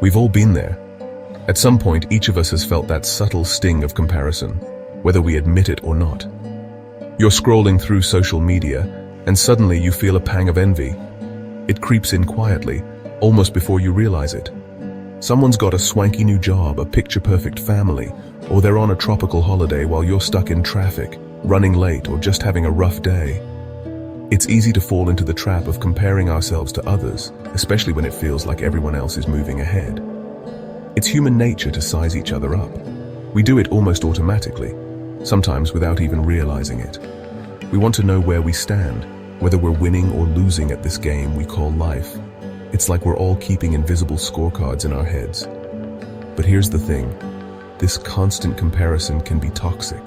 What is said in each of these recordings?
We've all been there. At some point, each of us has felt that subtle sting of comparison, whether we admit it or not. You're scrolling through social media, and suddenly you feel a pang of envy. It creeps in quietly, almost before you realize it. Someone's got a swanky new job, a picture-perfect family, or they're on a tropical holiday while you're stuck in traffic, running late, or just having a rough day. It's easy to fall into the trap of comparing ourselves to others, especially when it feels like everyone else is moving ahead. It's human nature to size each other up. We do it almost automatically, sometimes without even realizing it. We want to know where we stand, whether we're winning or losing at this game we call life. It's like we're all keeping invisible scorecards in our heads. But here's the thing, this constant comparison can be toxic.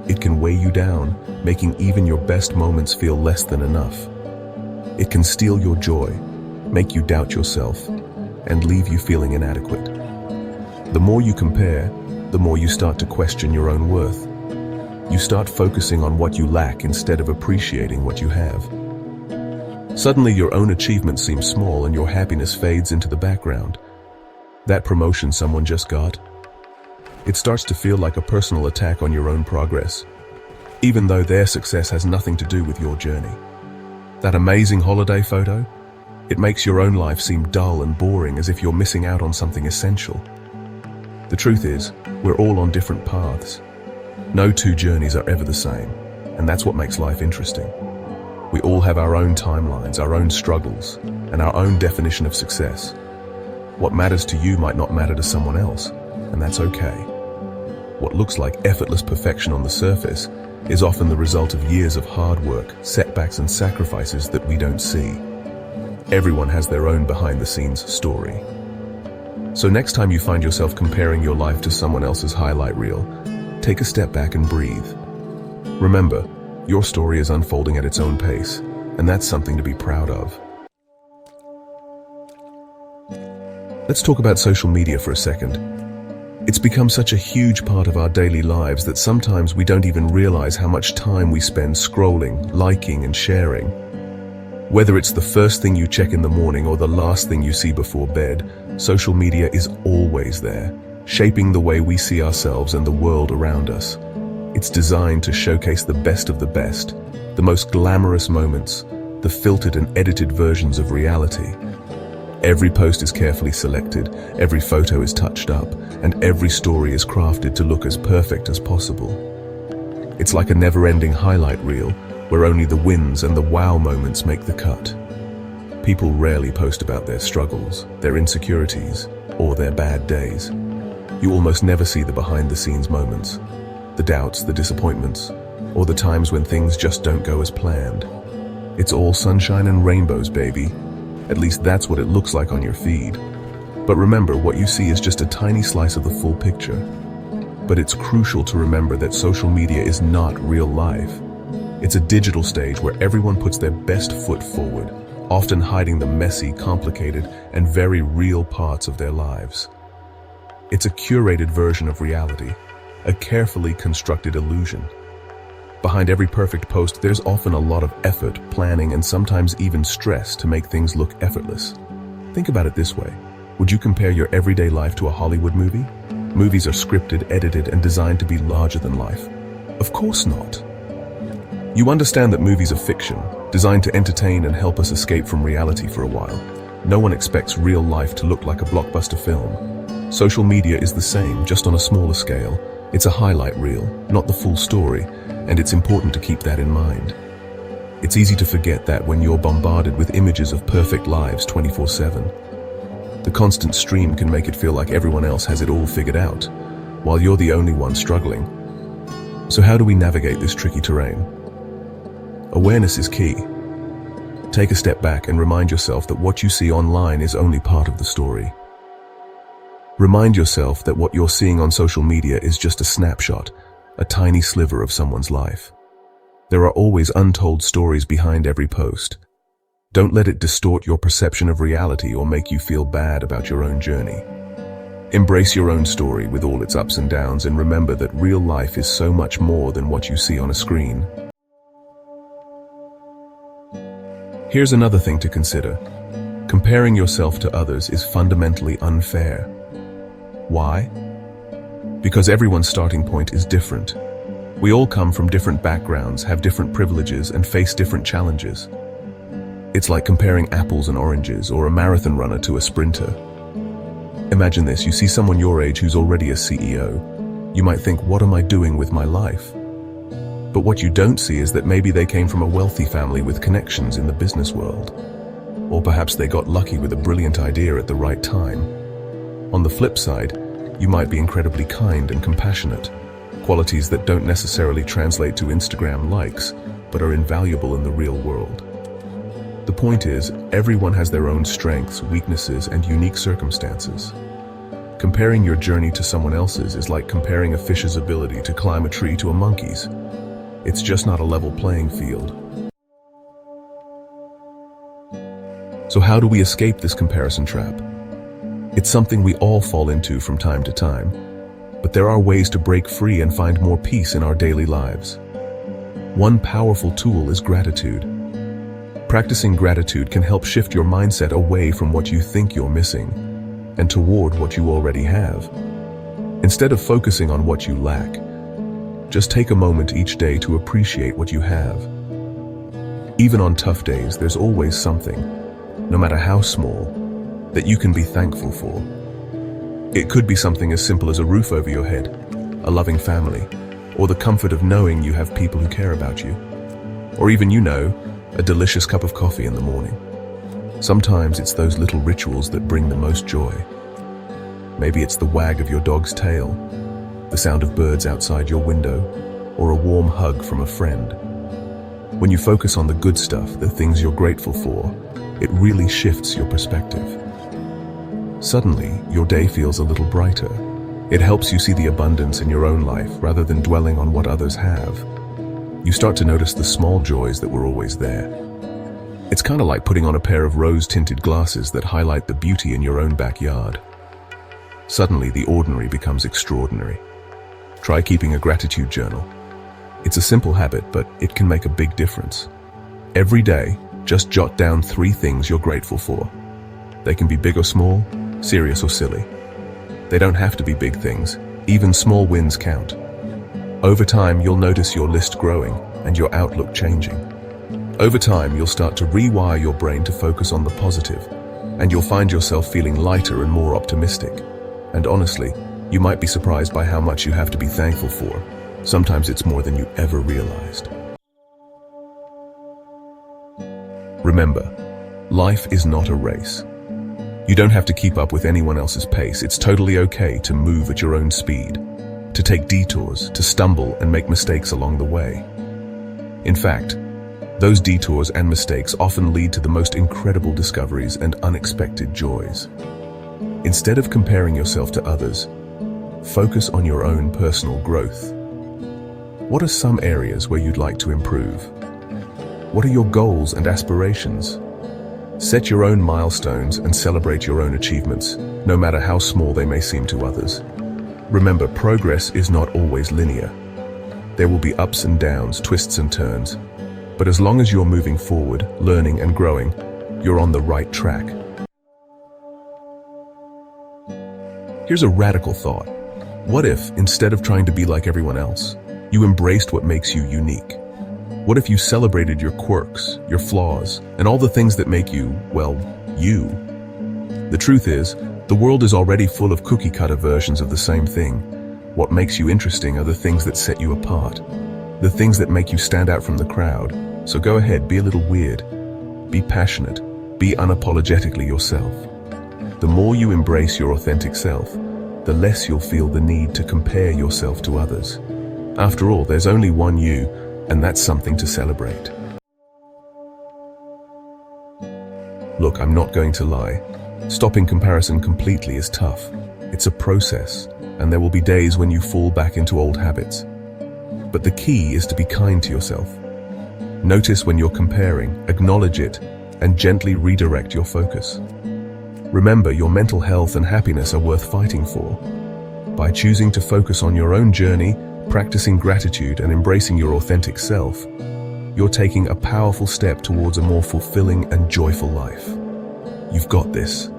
It can weigh you down, making even your best moments feel less than enough. It can steal your joy, make you doubt yourself, and leave you feeling inadequate. The more you compare, the more you start to question your own worth. You start focusing on what you lack instead of appreciating what you have. Suddenly your own achievements seem small and your happiness fades into the background. That promotion someone just got? It starts to feel like a personal attack on your own progress, even though their success has nothing to do with your journey. That amazing holiday photo? It makes your own life seem dull and boring, as if you're missing out on something essential. The truth is, we're all on different paths. No two journeys are ever the same, and that's what makes life interesting. We all have our own timelines, our own struggles, and our own definition of success. What matters to you might not matter to someone else, and that's okay. What looks like effortless perfection on the surface is often the result of years of hard work, setbacks, and sacrifices that we don't see. Everyone has their own behind-the-scenes story. So next time you find yourself comparing your life to someone else's highlight reel, take a step back and breathe. Remember, your story is unfolding at its own pace, and that's something to be proud of. Let's talk about social media for a second. It's become such a huge part of our daily lives that sometimes we don't even realize how much time we spend scrolling, liking, and sharing. Whether it's the first thing you check in the morning or the last thing you see before bed, social media is always there, shaping the way we see ourselves and the world around us. It's designed to showcase the best of the best, the most glamorous moments, the filtered and edited versions of reality. Every post is carefully selected, every photo is touched up, and every story is crafted to look as perfect as possible. It's like a never-ending highlight reel, where only the wins and the wow moments make the cut. People rarely post about their struggles, their insecurities, or their bad days. You almost never see the behind-the-scenes moments, the doubts, the disappointments, or the times when things just don't go as planned. It's all sunshine and rainbows, baby. At least that's what it looks like on your feed. But remember, what you see is just a tiny slice of the full picture. But it's crucial to remember that social media is not real life. It's a digital stage where everyone puts their best foot forward, often hiding the messy, complicated, and very real parts of their lives. It's a curated version of reality, a carefully constructed illusion. Behind every perfect post, there's often a lot of effort, planning, and sometimes even stress to make things look effortless. Think about it this way. Would you compare your everyday life to a Hollywood movie? Movies are scripted, edited, and designed to be larger than life. Of course not. You understand that movies are fiction, designed to entertain and help us escape from reality for a while. No one expects real life to look like a blockbuster film. Social media is the same, just on a smaller scale. It's a highlight reel, not the full story, and it's important to keep that in mind. It's easy to forget that when you're bombarded with images of perfect lives 24/7. The constant stream can make it feel like everyone else has it all figured out, while you're the only one struggling. So how do we navigate this tricky terrain? Awareness is key. Take a step back and remind yourself that what you see online is only part of the story. Remind yourself that what you're seeing on social media is just a snapshot, a tiny sliver of someone's life. There are always untold stories behind every post. Don't let it distort your perception of reality or make you feel bad about your own journey. Embrace your own story with all its ups and downs, and remember that real life is so much more than what you see on a screen. Here's another thing to consider. Comparing yourself to others is fundamentally unfair. Why? Because everyone's starting point is different. We all come from different backgrounds, have different privileges, and face different challenges. It's like comparing apples and oranges, or a marathon runner to a sprinter. Imagine this, you see someone your age who's already a CEO. You might think, what am I doing with my life? But what you don't see is that maybe they came from a wealthy family with connections in the business world. Or perhaps they got lucky with a brilliant idea at the right time. On the flip side, you might be incredibly kind and compassionate, qualities that don't necessarily translate to Instagram likes, but are invaluable in the real world. The point is, everyone has their own strengths, weaknesses, and unique circumstances. Comparing your journey to someone else's is like comparing a fish's ability to climb a tree to a monkey's. It's just not a level playing field. So how do we escape this comparison trap? It's something we all fall into from time to time, but there are ways to break free and find more peace in our daily lives. One powerful tool is gratitude. Practicing gratitude can help shift your mindset away from what you think you're missing and toward what you already have. Instead of focusing on what you lack, just take a moment each day to appreciate what you have. Even on tough days, there's always something, no matter how small, that you can be thankful for. It could be something as simple as a roof over your head, a loving family, or the comfort of knowing you have people who care about you. Or even, a delicious cup of coffee in the morning. Sometimes it's those little rituals that bring the most joy. Maybe it's the wag of your dog's tail, the sound of birds outside your window, or a warm hug from a friend. When you focus on the good stuff, the things you're grateful for, it really shifts your perspective. Suddenly, your day feels a little brighter. It helps you see the abundance in your own life rather than dwelling on what others have. You start to notice the small joys that were always there. It's kind of like putting on a pair of rose-tinted glasses that highlight the beauty in your own backyard. Suddenly, the ordinary becomes extraordinary. Try keeping a gratitude journal. It's a simple habit, but it can make a big difference. Every day, just jot down 3 things you're grateful for. They can be big or small, serious or silly. They don't have to be big things. Even small wins count. Over time, you'll notice your list growing and your outlook changing. Over time, you'll start to rewire your brain to focus on the positive, and you'll find yourself feeling lighter and more optimistic. And honestly, you might be surprised by how much you have to be thankful for. Sometimes it's more than you ever realized. Remember, life is not a race. You don't have to keep up with anyone else's pace. It's totally okay to move at your own speed, to take detours, to stumble and make mistakes along the way. In fact, those detours and mistakes often lead to the most incredible discoveries and unexpected joys. Instead of comparing yourself to others, focus on your own personal growth. What are some areas where you'd like to improve? What are your goals and aspirations? Set your own milestones and celebrate your own achievements, no matter how small they may seem to others. Remember, progress is not always linear. There will be ups and downs, twists and turns. But as long as you're moving forward, learning and growing, you're on the right track. Here's a radical thought. What if, instead of trying to be like everyone else, you embraced what makes you unique? What if you celebrated your quirks, your flaws, and all the things that make you, well, you? The truth is, the world is already full of cookie-cutter versions of the same thing. What makes you interesting are the things that set you apart, the things that make you stand out from the crowd. So go ahead, be a little weird, be passionate, be unapologetically yourself. The more you embrace your authentic self, the less you'll feel the need to compare yourself to others. After all, there's only one you, and that's something to celebrate. Look, I'm not going to lie. Stopping comparison completely is tough. It's a process, and there will be days when you fall back into old habits. But the key is to be kind to yourself. Notice when you're comparing, acknowledge it, and gently redirect your focus. Remember, your mental health and happiness are worth fighting for. By choosing to focus on your own journey, practicing gratitude, and embracing your authentic self, you're taking a powerful step towards a more fulfilling and joyful life. You've got this.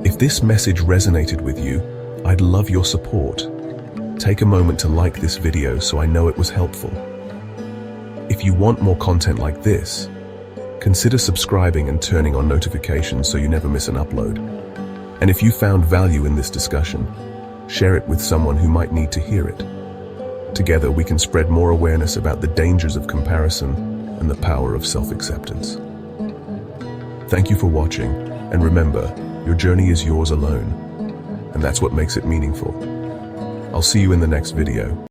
If this message resonated with you, I'd love your support. Take a moment to like this video so I know it was helpful. If you want more content like this, consider subscribing and turning on notifications so you never miss an upload. And if you found value in this discussion, share it with someone who might need to hear it. Together we can spread more awareness about the dangers of comparison and the power of self-acceptance. Thank you for watching, and remember, your journey is yours alone, and that's what makes it meaningful. I'll see you in the next video.